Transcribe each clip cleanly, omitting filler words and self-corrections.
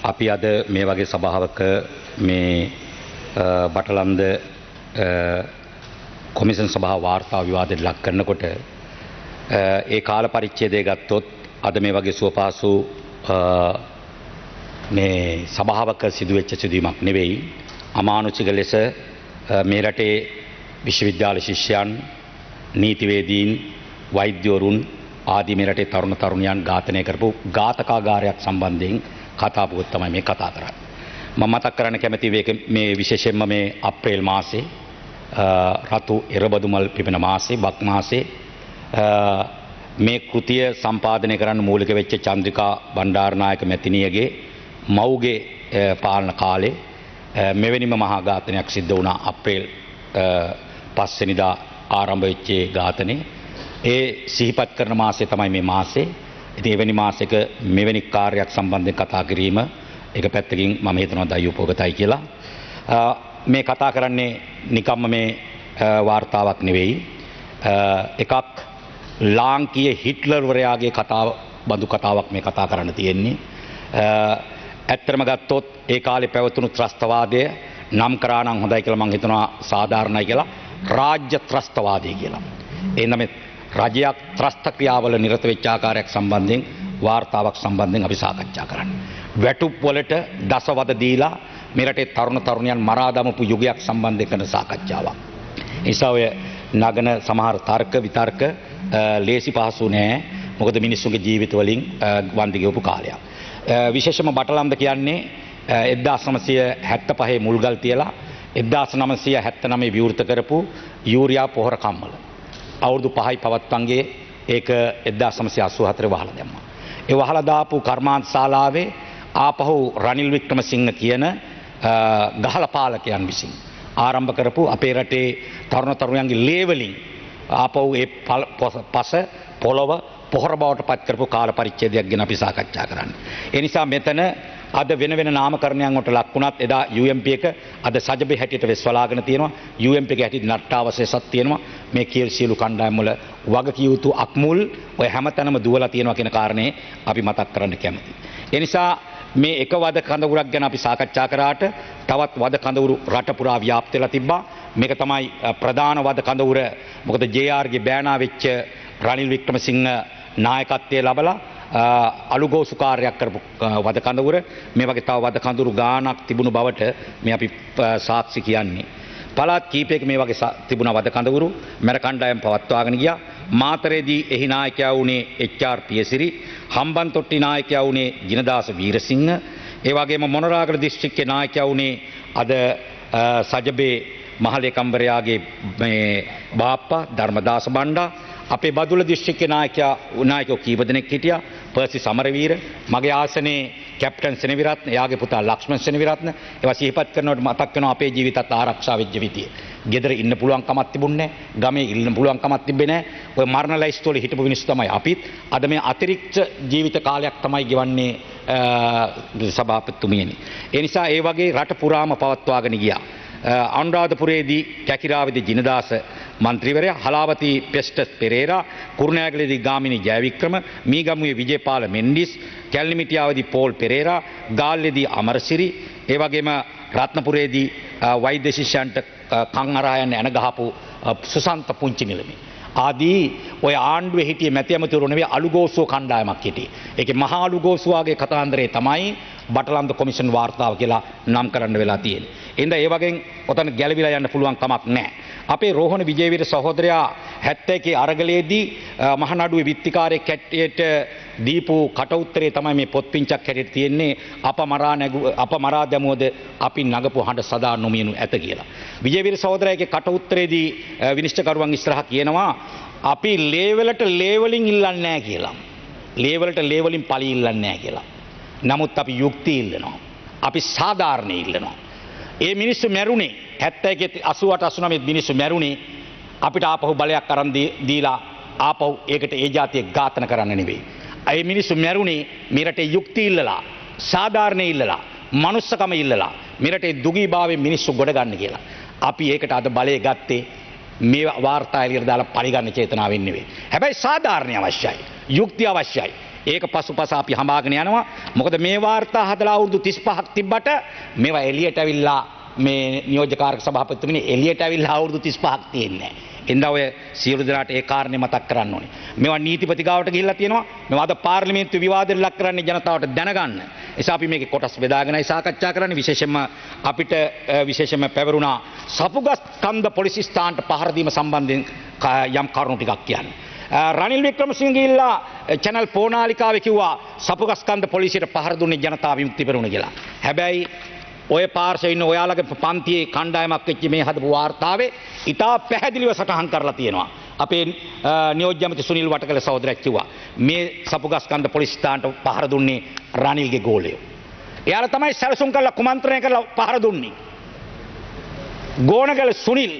අපි අද මේ වගේ සභාවක මේ බටලන්ද කොමිෂන් සභාව වාර්තා විවාදයට ලක් කරනකොට ඒ කාල පරිච්ඡේදය ගත්තොත් අද මේ වගේ සුවපහසු මේ සභාවක සිදුවෙච්ච සිදුවීමක් නෙවෙයි. අමානුෂික ලෙස මේ රටේ විශ්වවිද්‍යාල ශිෂ්‍යයන්, නීතිවේදීන්, වෛද්‍යවරුන් ආදී මේ රටේ තරුණ තරුණියන් ඝාතනය කරපු ඝාතකාගාරයක් සම්බන්ධයෙන් කතා පුවත් තමයි මේ කතා කරන්නේ. මම මතක් කරන්න කැමති මේ විශේෂයෙන්ම මේ අප්‍රේල් මාසේ රතු එරබදුමල් පිපෙන මාසේ බක් මාසේ මේ කෘතිය සම්පාදනය කරන්න මූලික වෙච්ච චන්ද්‍රිකා බණ්ඩාරනායක මැතිණියගේ මව්ගේ පාලන කාලේ මෙවැනිම මහා ඝාතනයක් සිද්ධ වුණා. අප්‍රේල් 5 වෙනිදා ආරම්භ වෙච්ච ඝාතනේ ඒ සිහිපත් කරන මාසය තමයි මේ මාසේ. ඉතින් එවැනි මාසයක මෙවැනි කාර්යයක් සම්බන්ධයෙන් කතා කිරීම එක පැත්තකින් මම හිතනවා දයුපෝගතයි කියලා. මේ කතා කරන්නේ නිකම්ම මේ වාර්තාවක් නෙවෙයි. එකක් ලාංකීය හිට්ලර්වරයාගේ කතාව බඳු කතාවක් මේ කතා කරන්න තියෙන්නේ. ඇත්තටම ගත්තොත් ඒ කාලේ පැවතුණු ත්‍රස්තවාදය නම් කරා නම් හොඳයි කියලා මම හිතනවා සාධාරණයි කියලා රාජ්‍ය ත්‍රස්තවාදය කියලා. එනනම් රජයක් ත්‍රස්ත ක්‍රියාවල නිරත වෙච්ච ආකාරයක් සම්බන්ධයෙන් වාර්තාවක් සම්බන්ධයෙන් අපි සාකච්ඡා කරන්න. වැටුප් වලට දසවද දීලා මේ රටේ තරුණ තරුණියන් මරා දමපු යුගයක් සම්බන්ධ කරන සාකච්ඡාවක්. නිසා ඔය නගන සමහර තර්ක විතර්ක ලේසි පහසු නෑ. මොකද මිනිස්සුන්ගේ ජීවිත වලින් වන්දි ගෙවපු කාලයක්. විශේෂම බටලන්ද කියන්නේ 1975 මුල්ගල් තියලා 1979 විවෘත කරපු යූරියා පොහොර කම්මල. අවුරුදු 5යි පවත්වන්ගේ ඒක 1984 වහලා දැම්මා. ඒ වහලා දාපු කර්මාන්ත ශාලාවේ ආපහු රනිල් වික්‍රමසිංහ කියන ගහල පාලකයන් විසින් ආරම්භ කරපු අපේ රටේ තරුණ තරුණියන්ගේ ලේවලින් ආපහු ඒ පස පොළව පොහොර බවට පත් කරපු කාල පරිච්ඡේදයක් ගැන අපි සාකච්ඡා කරන්නේ. ඒ නිසා මෙතන අද වෙන වෙන නාමකරණයන් වලට ලක් වුණත් එදා UMP එක අද සජබේ හැටියට වෙස්වලාගෙන තියෙනවා. UMP එක හැටියට නට්ටාවශේෂත් තියෙනවා. මේ සියලු කණ්ඩායම් වල වගකිය යුතු අක්මුල් ඔය හැමතැනම දුවලා තියෙනවා කියන කාරණේ අපි මතක් කරන්න කැමතියි. ඒ නිසා මේ එක වද කඳවුරක් ගැන අපි සාකච්ඡා කරාට තවත් වද කඳවුරු රට පුරා ව්‍යාප්ත වෙලා තිබ්බා. මේක තමයි ප්‍රධාන වද කඳවුර. මොකද JR ගේ බෑනා වෙච්ච රනිල් වික්‍රමසිංහ නායකත්වයේ ලබලා අලුගෝසු කාර්යයක් කරපු වද කඳවුර. මේ වගේ තව වද කඳවුරු ගානක් තිබුණු බවට මේ අපි සාක්ෂි කියන්නේ. පළාත් කීපයක මේ වගේ තිබුණ වද කඳවුරු මර කණ්ඩායම් පවත්වාගෙන ගියා. මාතරේදී එහි නායකයා වුණේ HR පියසිරි, හම්බන්තොට්ටි නායකයා වුණේ ජිනදාස වීරසිංහ, ඒ වගේම මොනරාගල දිස්ත්‍රික්කයේ නායකයා වුණේ අද සජබේ මහලේකම්වරයාගේ මේ බාප්පා ධර්මදාස බණ්ඩා, අපේ බදුල දිස්ත්‍රික්කයේ නායකයෝ කීප දෙනෙක් හිටියා. පර්සි සමරවීර, මගේ ආසනේ කැප්ටන් සෙනවිරත්න, එයාගේ පුතා ලක්ෂ්මන් සෙනවිරත්න. ඒවා සිහිපත් කරනකොට මතක් වෙනවා අපේ ජීවිතත් ආරක්ෂා වෙච්ච විදිය. ගෙදර ඉන්න පුළුවන් කමක් තිබුණේ නැහැ. ගමේ ඉන්න පුළුවන් කමක් තිබෙන්නේ නැහැ. ඔය මරණ ලයිස්ට් වල හිටපු මිනිස්සු තමයි අපිත්. අද මේ අතිරික්ත ජීවිත කාලයක් තමයි ගෙවන්නේ සභාපතිතුමියනි. ඒ නිසා ඒ වගේ රට පුරාම පවත්වාගෙන ගියා. අනුරාධපුරයේදී කැකිරාවේදී ජිනදාස මන්ත්‍රීවරයා, හලාවති පෙස්ටස් පෙරේරා, කුරුණෑගලේදී ගාමිණී ජයවික්‍රම, මීගමුවේ විජේපාල මෙන්ඩිස්, කැලණිමිටියාවේදී පෝල් පෙරේරා, ගාල්ලේදී අමරසිරි, ඒ වගේම රත්නපුරේදී වෛද්‍ය ශිෂ්‍යයන්ට කන් අරා යන්න එන ගහපු සුසන්ත පුංචි නිලමේ ආදී ඔය ආණ්ඩුවේ හිටිය මැති ඇමතිවරු නෙවෙයි අලුගෝසුව කණ්ඩායමක් හිටියේ. ඒකේ මහා අලුගෝසුවාගේ කතාන්දරේ තමයි බටලන්ද කොමිෂන් වාර්තාව කියලා නම් කරන්න වෙලා තියෙන්නේ. එහෙනම් ඒ වගේ ඔතන ගැලවිලා යන්න පුළුවන් කමක් නැහැ. අපේ රෝහණ විජේවීර සහෝදරයා 71 අරගලයේදී මහනඩුවේ විත්තිකාරයෙක් හැටියට දීපු කට උත්තරේ තමයි මේ පොත් පිංචක් හැටියට තියෙන්නේ. අප මරා දැමුවද අපි නගපු හඬ සදා නොමියනු ඇත කියලා. විජේවීර සහෝදරයාගේ කට උත්තරේදී විනිශ්චයකරුවන් ඉස්සරහා කියනවා අපි ලේවලට ලේවලින් ඉල්ලන්නේ නැහැ කියලා. ලේවලට ලේවලින් පලි ඉල්ලන්නේ නැහැ කියලා. නමුත් අපි යුක්ති ඉල්ලනවා. අපි සාධාරණ ඉල්ලනවා. ඒ මිනිස්සු මැරුණේ 71 88 89 මිනිස්සු මැරුණේ අපිට ආපහු බලයක් අරන් දීලා ආපහු ඒකට ඒ જાතිය ඝාතන කරන්න නෙවෙයි. ඒ මිනිස්සු මැරුණේ මේ රටේ යුක්ති ඉල්ලලා, සාධාරණ ඉල්ලලා, මනුස්සකම ඉල්ලලා මේ රටේ දුගීභාවයෙන් මිනිස්සු ගොඩ ගන්න කියලා. අපි ඒකට අද බලය ගත්තේ මේ වාර්තා එළියට දාලා පරිගන්න චේතනාවෙන් නෙවෙයි. හැබැයි සාධාරණ්‍ය අවශ්‍යයි. යුක්තිය අවශ්‍යයි. ඒක පසුපස අපි හඹාගෙන යනවා. මොකද මේ වාර්තා හදලා අවුරුදු 35ක් තිබ්බට මේවා එළියට ඇවිල්ලා මේ නියෝජ්‍යකාරක සභාපතිතුමනි එළියට ඇවිල්ලා අවුරුදු 35ක් තියෙන්නේ නැහැ. එඳා ඔය සියලු දෙනාට ඒ කාරණේ මතක් කරන්න ඕනේ. මේවා නීතිපති ගාවට ගිහිල්ලා තියෙනවා. මේවා අද පාර්ලිමේන්තු විවාදෙට ලක් කරන්නේ ජනතාවට දැනගන්න. එසා අපි මේකේ කොටස් බෙදාගෙනයි සාකච්ඡා කරන්නේ. විශේෂයෙන්ම අපිට විශේෂයෙන්ම පැවරුණා සපුගස්කන්ධ පොලිස් ස්ථානට පහර දීම සම්බන්ධයෙන් යම් කරුණු ටිකක් කියන්න. රනිල් වික්‍රමසිංහ ගිහිල්ලා channel පෝනාලිකාවේ කිව්වා සපුගස්කන්ධ පොලිසියට පහර දුන්නේ ජනතා විමුක්ති පෙරමුණ කියලා. හැබැයි ඔය පාර්ශවයේ ඉන්න ඔයාලගේ පන්තියේ කණ්ඩායමක් වෙච්ච මේ හදපු වාර්තාවේ ඉතා පැහැදිලිව සටහන් කරලා තියෙනවා. අපේ නියෝජ්‍ය ඇමති සුනිල් වටකල සහෝදරයෙක් කිව්වා මේ සපුගස්කන්ධ පොලිස් ස්ථානට පහර දුන්නේ රනිල්ගේ ගෝලයෝ. එයාලා තමයි සැලසුම් කරලා කුමන්ත්‍රණය කරලා පහර දුන්නේ. ගෝණගල සුනිල්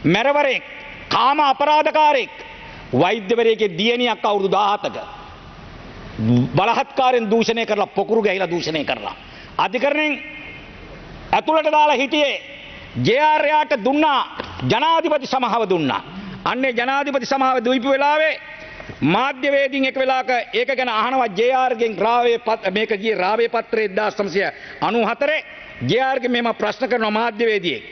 මැරවරෙක් කාම අපරාධකාරයෙක් වෛද්‍යවරයෙක්ගේ දියණියක් අවුරුදු 17ක බලහත්කාරයෙන් දූෂණය කරලා පොකුරු ගහලා දූෂණය කරලා අධිකරණයෙන් ඇතුළට දාලා හිටියේ ජේ.ආර්. යාට දුන්නා ජනාධිපති සමාව දුන්නා. අන්නේ ජනාධිපති සමාව දීපු වෙලාවේ මාධ්‍යවේදීන් එක වෙලාවක ඒක ගැන අහනවා ජේ.ආර්. ගෙන් මේක ගියේ රාවේ පත්‍රයේ 1994 ජේ.ආර්. ගෙන් මෙහෙම ප්‍රශ්න කරනවා මාධ්‍යවේදියෙක්.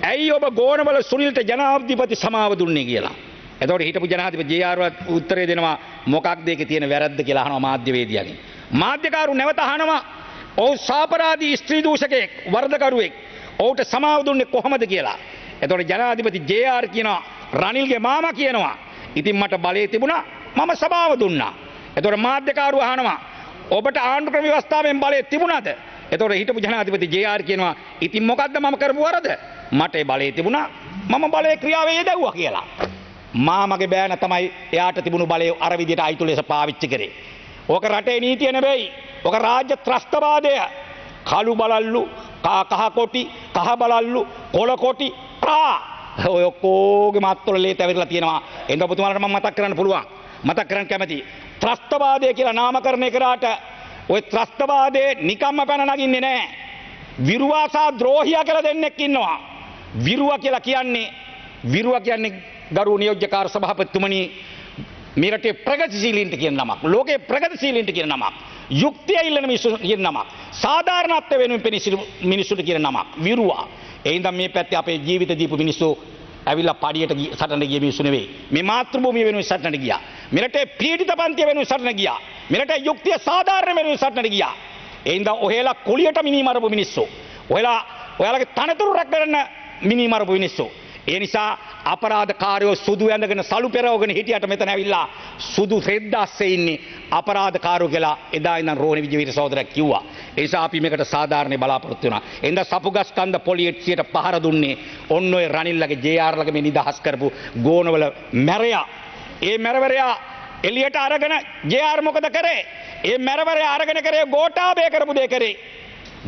ඇයි ඔබ ගෝණවල සුනිල්ට ජනාධිපති සමාව දුන්නේ කියලා. එතකොට හිටපු ජනාධිපති ජේ.ආර්. උත්තරේ දෙනවා මොකක්ද ඒකේ තියෙන වැරද්ද කියලා අහනවා මාධ්‍යවේදියාගෙන්. මාධ්‍යකාරු නැවත අහනවා ඔව් සාපරාධී ස්ත්‍රී දූෂකයෙක් වරදකරුවෙක් ඔහුට සමාව දුන්නේ කොහොමද කියලා. එතකොට ජනාධිපති ජේ.ආර්. කියනවා රනිල්ගේ මාමා කියනවා ඉතින් මට බලය තිබුණා මම සමාව දුන්නා. එතකොට මාධ්‍යකාරු අහනවා ඔබට ආණ්ඩු ක්‍රම ව්‍යවස්ථාවෙන් බලය තිබුණාද? එතකොට හිටපු ජනාධිපති ජේ.ආර්. කියනවා ඉතින් මොකද්ද මම කරපු වරද? මට ඒ බලය තිබුණා මම බලය ක්‍රියාවේ යෙදුවා කියලා. මාමගේ බෑන තමයි එයාට තිබුණු බලය අර විදිහට අයිතු ලෙස පාවිච්චි කරේ. ඕක රටේ නීතිය නෙවෙයි. ඕක රාජ්‍ය ත්‍රස්තවාදය. කළු බලල්ලු, කහ කොටි, කහ බලල්ලු, කොළ කොටි, ඔය ඔක්කොගේ මාත්වල ලේ තැවිරලා තියෙනවා. එන්න ඔබතුමාලට මම මතක් කරන්න පුළුවන්. මතක් කරන්න කැමති. ත්‍රස්තවාදය කියලා නාමකරණය කරාට ඔය ත්‍රස්තවාදයේ නිකම්ම පැන නගින්නේ නැහැ. විරුවාසා ද්‍රෝහියා කියලා දෙන්නෙක් ඉන්නවා. විරුවා කියන්නේ ගරු නියෝජ්‍යකාර සභාපතිතුමනි මේ රටේ ප්‍රගතිශීලීන්ට කියන නමක්. ලෝකේ ප්‍රගතිශීලීන්ට කියන නමක්. යුක්තිය ඉල්ලන මිනිස්සු කියන නමක්. සාධාරණත්වය වෙනුවෙන් පෙනී මිනිස්සුන්ට කියන නමක්. විරුවා. ඒ හින්දා මේ පැත්තේ අපේ ජීවිත දීපු මිනිස්සු ඇවිල්ලා පඩියට සටනට ගිය මිනිස්සු නෙවෙයි. මේ මාතෘභූමිය වෙනුවෙන් සටනට ගියා. මේ රටේ පීඩිත පන්තිය වෙනුවෙන් සටනට ගියා. මේ රටේ යුක්තිය සාධාරණ වෙනුවෙන් සටනට ගියා. ඒ හින්දා ඔහෙලා කුලියට මිනිමරපු මිනිස්සු. ඔයාලගේ තනතුරු රැකගන්න මිනිමරපු මිනිස්සු. ඒ නිසා අපරාධකාරයෝ සුදු ඇඳගෙන සලු පෙරවගෙන හිටියට මෙතන ඇවිල්ලා සුදු රෙද්දාස්සේ ඉන්නේ අපරාධකාරයෝ කියලා එදා ඉඳන් රෝහණ විජේවීර සහෝදරයා කිව්වා. ඒ නිසා අපි මේකට සාධාරණේ බලාපොරොත්තු වෙනවා. එඳා සපුගස්කන්ධ පොලිසියට පහර දුන්නේ ඔන්න ඔය රනිල්ලගේ ජේ.ආර්.ලගේ මේ නිදහස් කරපු ගෝණවල මැරයා. ඒ මැරවරයා එළියට අරගෙන ජේ.ආර්. මොකද කරේ? ඒ මැරවරයා අරගෙන කරේ ගෝඨාභය කරපු දේ කරේ.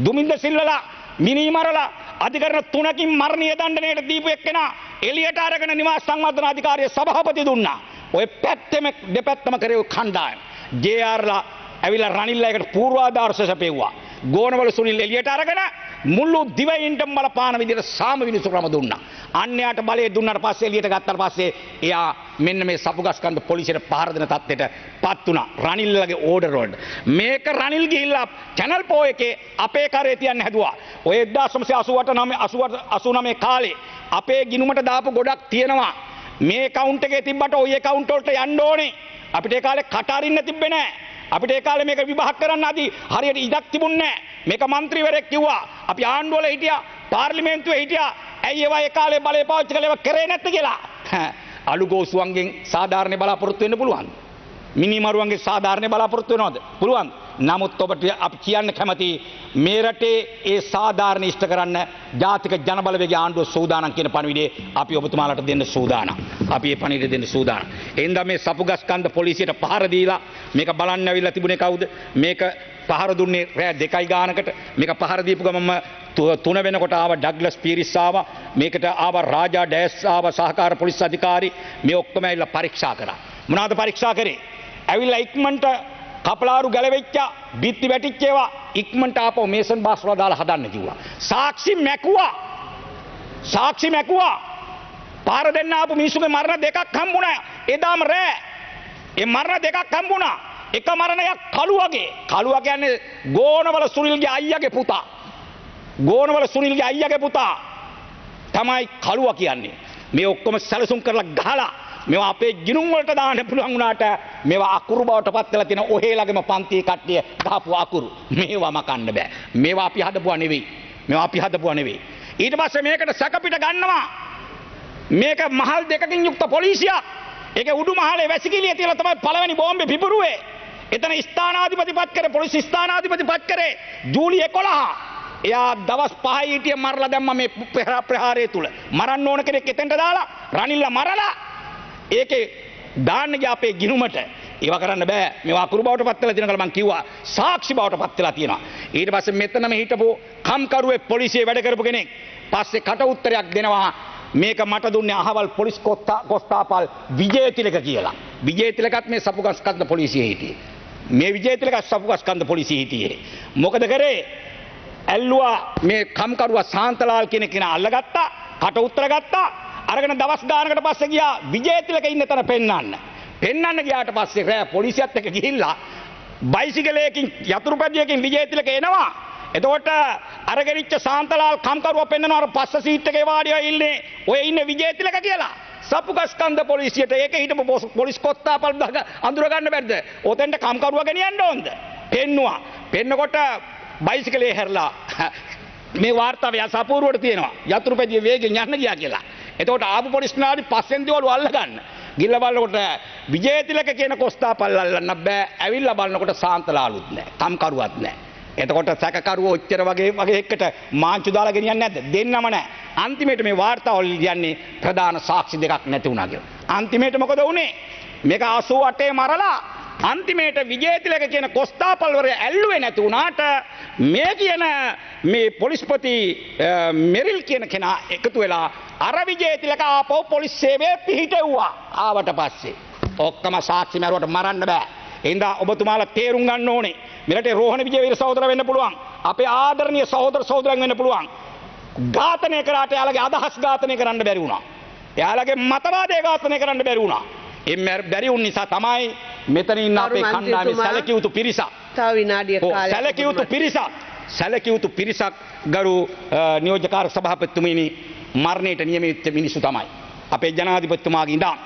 දුමින්ද සිල්වලා මිනිමරලා අධිකරණ 3කින් මරණීය දඬුවමට දීපු එක්කෙනා එළියට අරගෙන නිවාස සංවර්ධන අධිකාරිය සභාපති දුන්නා. ඔය පැත්තෙම දෙපැත්තම කරේ කණ්ඩායම. ජේ.ආර්.ලා ඇවිල්ලා රනිල්ලා එකට පූර්වාදර්ශ සැපෙව්වා. ගෝණවල සුනිල් එළියට අරගෙන මුළු දිවයින්ටම බලපාන විදිහට සාම විනිසු ක්‍රම දුන්නා. අන්‍යයට බලය දුන්නාට පස්සේ එළියට ගත්තාට පස්සේ එයා මෙන්න මේ සපුගස්කන්ධ පොලිසියට පහර දෙන තත්ත්වයට පත් වුණා. රනිල්ලගේ ඕඩර් වලට. මේක රනිල් ගිහිල්ලා channel පෝ එකේ අපේ කරේ තියන්න හැදුවා. ඔය 1989 කාලේ අපේ ගිනුමට දාපු ගොඩක් තියෙනවා. මේ account එකේ තිබ්බට ඔය account වලට යන්න ඕනේ. අපිට ඒ කාලේ කට අරින්න තිබ්බේ නැහැ. අපිට ඒ කාලේ මේක විභාග කරන්න අදී හරියට ඉඩක් තිබුණේ නැහැ. මේක മന്ത്രിවරයෙක් කිව්වා. අපි ආණ්ඩුවල හිටියා, පාර්ලිමේන්තුවේ හිටියා. ඇයි ඒවා ඒ කාලේ බලය පාවිච්චි කළේ ඒවා කරේ නැත්තේ කියලා. අලුගෝසුවන්ගෙන් සාධාරණ බලාපොරොත්තු වෙන්න පුළුවන්. මිනිමරුවන්ගේ සාධාරණ බලාපොරොත්තු වෙනවද? පුළුවන්. නමුත් ඔබට අපි කියන්න කැමති මේ රටේ ඒ සාධාරණ ඉෂ්ට කරන්න ජාතික ජනබලවේගයේ ආණ්ඩුව සූදානම් කියන පණිවිඩය අපි ඔබතුමාලට දෙන්න සූදානම්. අපි මේ පණිවිඩය දෙන්න සූදානම්. එහෙනම් මේ සපුගස්කන්ධ පොලිසියට පහර දීලා මේක බලන්න ඇවිල්ලා තිබුණේ කවුද? මේක පහර දුන්නේ රෑ 2යි ගානකට. මේක පහර දීපු ගමන්ම 3 වෙනකොට ආව ඩග්ලස් පීරිස් ආවා. මේකට ආව රාජා ඩෑස් ආවා සහකාර පොලිස් අධිකාරී. මේ ඔක්කොම ඇවිල්ලා පරීක්ෂා කරා. මොනවද පරීක්ෂා කරේ? ඇවිල්ලා ඉක්මනට කපලාරු ගැලවෙච්චා බිත්ති වැටිච්ච ඒවා ඉක්මනට ආපහු මේසන් බාස්ලා දාලා හදන්න කිව්වා. සාක්ෂි මැකුවා. පාර දෙන්න ආපු මිනිස්සුගේ මරණ දෙකක් හම්බුණා. එදාම රෑ. ඒ මරණ දෙකක් හම්බුණා. එක මරණයක් කළුවගේ. කළුවා කියන්නේ ගෝනවල සුනිල්ගේ අයියාගේ පුතා. ගෝනවල සුනිල්ගේ අයියාගේ පුතා තමයි කළුවා කියන්නේ. මේ ඔක්කොම සැලසුම් කරලා ගහලා මේවා අපේ ගිනුම් වලට දාන්න පුළුවන් වුණාට මේවා අකුරු බවට පත් වෙලා තියෙන ඔහෙලගෙම පන්තියේ කට්ටිය ගහපු අකුරු. මේවා මකන්න බෑ. මේවා අපි හදපුවා නෙවෙයි. මේවා අපි හදපුවා නෙවෙයි. ඊට පස්සේ මේකට සැකපිට ගන්නවා. මේක මහල් දෙකකින් යුක්ත පොලිසියක්. ඒකේ උඩු මහලේ වැසිකිළිය තියලා තමයි පළවෙනි බෝම්බේ පිපුරුවේ. එතන ස්ථානාධිපති පත් කරේ පොලිස් ස්ථානාධිපති පත් කරේ ජූලි 11. එයා දවස් 5 හිටිය මරලා දැම්ම මේ ප්‍රහාරය තුල. මරන්න ඕන කෙනෙක් එතෙන්ට දාලා රනිල්ල මරලා ඒකේ දාන්න ගියා අපේ ගිනුමට. ඒවා කරන්න බෑ. මේවා අකුරු බවට පත් වෙලා තියෙනවා කියලා මම කිව්වා. සාක්ෂි බවට පත් වෙලා තියෙනවා. ඊට පස්සේ මෙතනම හිටපු කම්කරුවේ පොලිසියේ වැඩ කරපු කෙනෙක් පස්සේ කට උත්තරයක් දෙනවා. මේක මට දුන්නේ අහවල් පොලිස් කොස්තාපල් විජේතිලක කියලා. විජේතිලකත් මේ සපුගස්කන්ධ පොලිසියේ හිටියේ. මේ විජේතිලකත් සපුගස්කන්ධ පොලිසියේ හිටියේ. මොකද කරේ? ඇල්ලුවා මේ කම්කරුවා සාන්තලාල් කෙනෙක් අල්ලගත්තා. කට උත්තර ගත්තා. අරගෙන දවස් ගානකට පස්සේ ගියා විජේතිලක ඉන්න තැන පෙන්නන්න. පෙන්නන්න ගියාට පස්සේ රෑ පොලිසියත් එක්ක ගිහිල්ලා බයිසිකලයකින් යතුරු පැදියකින් විජේතිලක එනවා. එතකොට අරගෙනිච්ච සාන්තලාල් කම්කරුවා පෙන්නනවා අර පස්ස සීට් එකේ වාඩිව ඉන්නේ ඔය ඉන්නේ විජේතිලක කියලා. සපුගස්කන්ධ පොලිසියට ඒක හිටපු පොලිස් කොස්තාපල් අඳුර ගන්න බැරිද? ඔතෙන්ට කම්කරුවා ගෙනියන්න ඕනද? පෙන්නවා. පෙන්නකොට බයිසිකලේ හැරලා මේ වාර්තාව යසපූර්වට තියෙනවා. යතුරු පැදිය වේගෙන් යන්න ගියා කියලා. එතකොට ආපු පොලිස් නාඩි පස්සෙන් දිවලු අල්ලගන්න. ගිල්ල බලනකොට විජේතිලක කියන කොස්තාපල් අල්ලන්න බෑ. ඇවිල්ලා බලනකොට සාන්තලාලුත් නැහැ. කම්කරුවත් නැහැ. එතකොට සැකකරුවෝ ඔච්චර වගේ එකට මාංචු දාලා ගෙනියන්නේ නැද්ද? දෙන්නම නැහැ. අන්තිමේට මේ වාර්තාවල කියන්නේ ප්‍රධාන සාක්ෂි දෙකක් නැති වුණා කියලා. අන්තිමේට මොකද වුනේ? මේක 88 මරලා අන්තිමේට විජේතිලක කියන කොස්තාපල්වරයා ඇල්ලුවේ නැති වුණාට මේ කියන මේ පොලිස්පති මෙරිල් කියන කෙනා එකතු වෙලා අර විජේතිලක ආපහු පොලිස් සේවය පිහිටෙව්වා. ආවට පස්සේ ඔක්කොම සාක්ෂි මරුවට මරන්න බෑ. එඳා ඔබතුමාලා තේරුම් ගන්න ඕනේ. මෙරට රෝහණ විජේවීර සහෝදර වෙන්න පුළුවන්. අපේ ආදරණීය සහෝදර සහෝදරයන් වෙන්න පුළුවන්. ඝාතනය කරාට එයාලගේ අදහස් ඝාතනය කරන්න බැරි වුණා. එයාලගේ මතවාදය ඝාතනය කරන්න බැරි වුණා. ඒ බැරි වුණ නිසා තමයි මෙතන ඉන්න අපේ කණ්ඩායමේ සැලකිය යුතු පිරිසක්. තව විනාඩියක් කාලයක් සැලකිය යුතු පිරිසක් ගරු නියෝජ්‍යකාරක සභාපතිතුමනි මරණයට නියමිත මිනිස්සු තමයි. අපේ ජනාධිපතිතුමාගේ ඉඳන්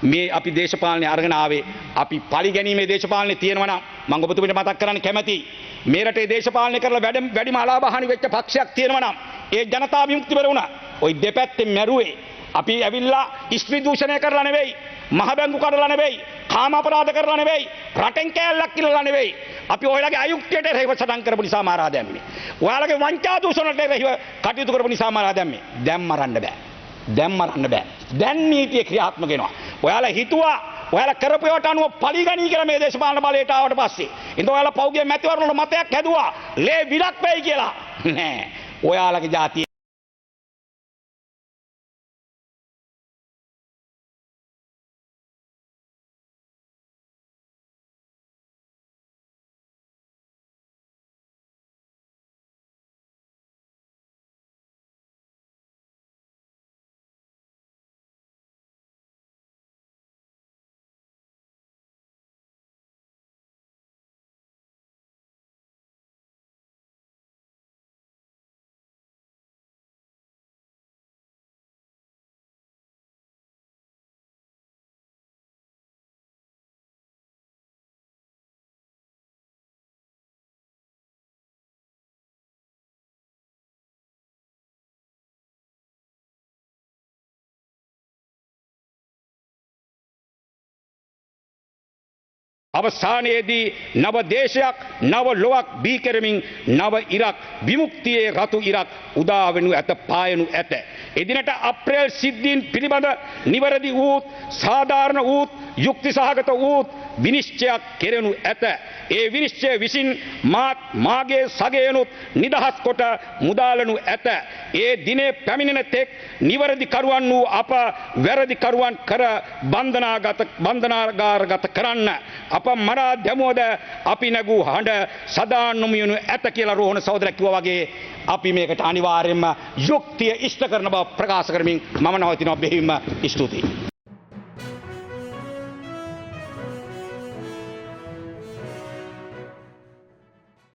මේ අපි දේශපාලනය අරගෙන ආවේ අපි පරිගැනීමේ දේශපාලනේ තියෙනවා නම් මම ඔබතුමීට මතක් කරන්න කැමැතියි. මේ රටේ දේශපාලනය කරලා වැඩිම අලාභහානි වෙච්ච පක්ෂයක් තියෙනවා නම් ඒ ජනතා විමුක්ති පෙරමුණ. ওই දෙපැත්තෙන් මැරුවේ අපි ඇවිල්ලා ස්ත්‍රී දූෂණය කරලා නෙවෙයි, මහ බැංකු කඩලා නෙවෙයි, කාම අපරාධ කරලා නෙවෙයි, රටෙන් කෑල්ලක් කිල්ලලා නෙවෙයි. අපි ඔයලාගේ අයුක්තියට රැහිව සටන් කරපු නිසා මාරා දැම්මේ. ඔයාලගේ වංචා දූෂණයට රැහිව කටයුතු කරපු නිසා මාරා දැම්මේ. දැන් මරන්න බෑ. දැන් නීතිය ක්‍රියාත්මක වෙනවා. ඔයාලා හිතුවා ඔයාලා කරපු ඒවාට අනුව පරිගණී කියලා මේ දේශපාලන බලයට ආවට පස්සේ. ඉතින් ඔයාලා පෞගේ මැතිවරණ වල මතයක් හැදුවා. ලේ විලක් වෙයි කියලා. නෑ. ඔයාලගේ ජාතිය අවසානයේදී නව දේශයක් නව ලොවක් බිහි කරමින් නව ඉරක් විමුක්තියේ රතු ඉරක් උදා වෙනු ඇත පායනු ඇත. එදිනට අප්‍රේල් සිද්ධීන් පිළිබඳ නිවැරදි වූත් සාධාරණ වූත් යුක්ති සහගත වූත් විනිශ්චයක් කෙරෙනු ඇත. ඒ විනිශ්චය විසින් මාගේ සගයනුත් නිදහස් කොට මුදාලනු ඇත. ඒ දිනේ පැමිණෙන තෙක් නිවැරදි කරුවන් වූ අප වැරදි කරුවන් කර බන්ධනාගාරගත කරන්න. අප මරා දැමුවද අපි නැගූ හඬ සදා නොමියනු ඇත කියලා රෝහණ සහෝදරයා කිව්වා වගේ අපි මේකට අනිවාර්යයෙන්ම යුක්තිය ඉෂ්ට කරන බව ප්‍රකාශ කරමින් මම නවතිනවා. බෙහෙවින්ම ස්තුතියි.